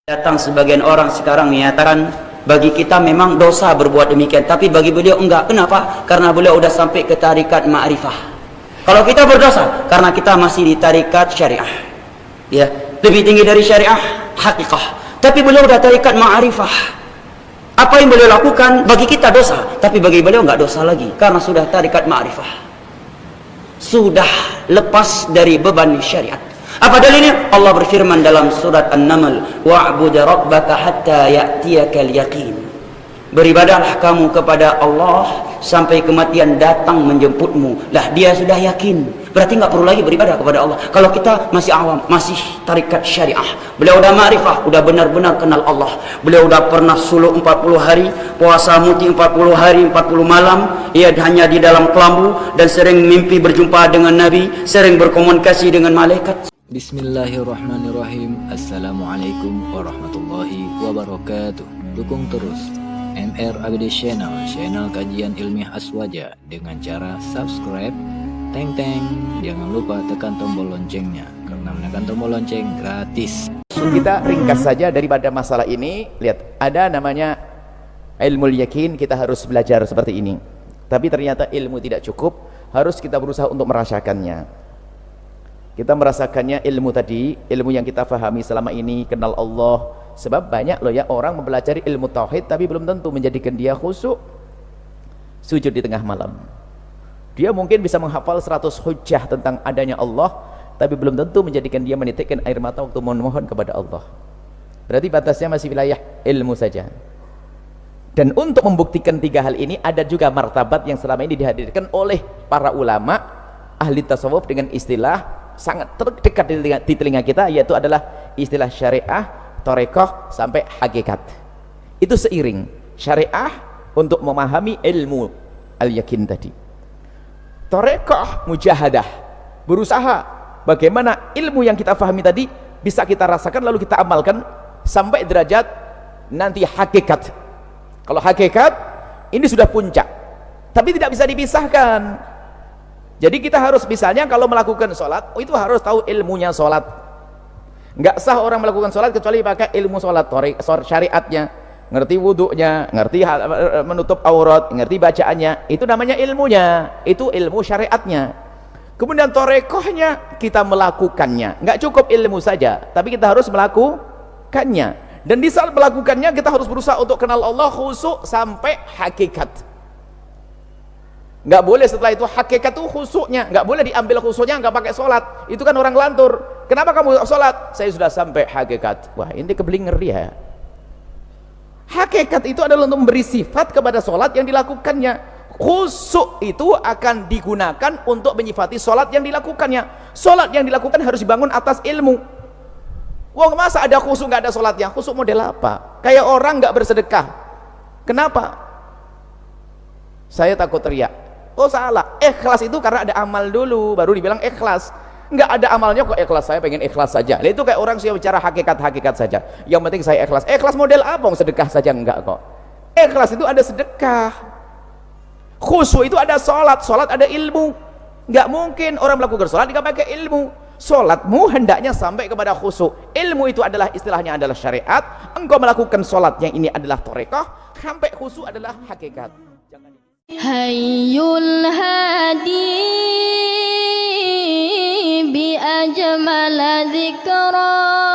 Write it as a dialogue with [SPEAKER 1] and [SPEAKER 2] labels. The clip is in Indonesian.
[SPEAKER 1] Datang sebagian orang sekarang menyatakan bagi kita memang dosa berbuat demikian, tapi bagi beliau enggak. Kenapa? Karena beliau sudah sampai ke tarikat ma'rifah. Kalau kita berdosa karena kita masih di tarikat syariah, ya, lebih tinggi dari syariah hakikah. Tapi beliau sudah tarikat ma'rifah. Apa yang beliau lakukan bagi kita dosa, tapi bagi beliau enggak dosa lagi karena sudah tarikat ma'rifah, sudah lepas dari beban syariat. Apa dalilnya? Allah berfirman dalam surat An-Naml, wa'bud rabbaka hatta ya'tiyakal yaqin. Beribadahlah kamu kepada Allah sampai kematian datang menjemputmu. Lah dia sudah yakin, berarti nggak perlu lagi beribadah kepada Allah. Kalau kita masih awam, masih tarikat syariah, beliau udah ma'rifah, udah benar-benar kenal Allah. Beliau udah pernah suluk 40 hari, puasa muti 40 hari 40 malam, ia hanya di dalam kelambu dan sering mimpi berjumpa dengan Nabi, sering berkomunikasi dengan malaikat.
[SPEAKER 2] Bismillahirrahmanirrahim. Assalamualaikum warahmatullahi wabarakatuh. Dukung terus MR ABD Channel, channel kajian ilmiah aswaja dengan cara subscribe, teng. Jangan lupa tekan tombol loncengnya, karena menekan tombol lonceng gratis.
[SPEAKER 3] Kita ringkas saja daripada masalah ini. Lihat, ada namanya ilmu yakin, kita harus belajar seperti ini. Tapi ternyata ilmu tidak cukup, harus kita berusaha untuk merasakannya. Kita merasakannya ilmu tadi, ilmu yang kita fahami selama ini, kenal Allah. Sebab banyak loh ya orang mempelajari ilmu tauhid tapi belum tentu menjadikan dia khusyuk sujud di tengah malam. Dia mungkin bisa menghafal 100 hujjah tentang adanya Allah, tapi belum tentu menjadikan dia menitikkan air mata waktu memohon kepada Allah. Berarti batasnya masih wilayah ilmu saja. Dan untuk membuktikan tiga hal ini, ada juga martabat yang selama ini dihadirkan oleh para ulama ahli tasawuf dengan istilah sangat terdekat di telinga kita, yaitu adalah istilah syariah, torekoh, sampai hakikat. Itu seiring syariah untuk memahami ilmu al-yakin tadi, torekoh mujahadah, berusaha bagaimana ilmu yang kita fahami tadi bisa kita rasakan lalu kita amalkan sampai derajat nanti hakikat. Kalau hakikat ini sudah puncak, tapi tidak bisa dipisahkan. Jadi kita harus, misalnya kalau melakukan sholat, itu harus tahu ilmunya sholat. Nggak sah orang melakukan sholat kecuali pakai ilmu sholat, syariatnya, ngerti wudhunya, ngerti menutup aurat, ngerti bacaannya. Itu namanya ilmunya, itu ilmu syariatnya. Kemudian torekohnya, kita melakukannya. Nggak cukup ilmu saja, tapi kita harus melakukannya. Dan di saat melakukannya, kita harus berusaha untuk kenal Allah khusyuk sampai hakikat. Nggak boleh setelah itu hakikat itu khusyuknya, nggak boleh diambil khusyuknya nggak pakai sholat. Itu kan orang lantur. Kenapa kamu sholat? Saya sudah sampai hakikat. Wah, ini kebeling ngeri ya. Hakikat itu adalah untuk memberi sifat kepada sholat yang dilakukannya. Khusyuk itu akan digunakan untuk menyifati sholat yang dilakukannya. Sholat yang dilakukan harus dibangun atas ilmu. Wah, masa ada khusyuk nggak ada sholatnya? Khusyuk model apa? Kayak orang nggak bersedekah. Kenapa? Saya takut teriak. Oh salah, ikhlas itu karena ada amal dulu baru dibilang ikhlas. Nggak ada amalnya kok ikhlas, saya pengen ikhlas saja. Itu kayak orang yang bicara hakikat saja, yang penting saya ikhlas. Ikhlas model apa? Sedekah saja enggak kok. Ikhlas itu ada sedekah, khusyuk itu ada sholat, sholat ada ilmu. Nggak mungkin orang melakukan sholat nggak pakai ilmu. Sholatmu hendaknya sampai kepada khusyuk. Ilmu itu adalah, istilahnya adalah syariat. Engkau melakukan sholat yang ini adalah torekoh, sampai khusyuk adalah hakikat. Jangan.
[SPEAKER 4] Hayyul hadi bi ajmal dzikra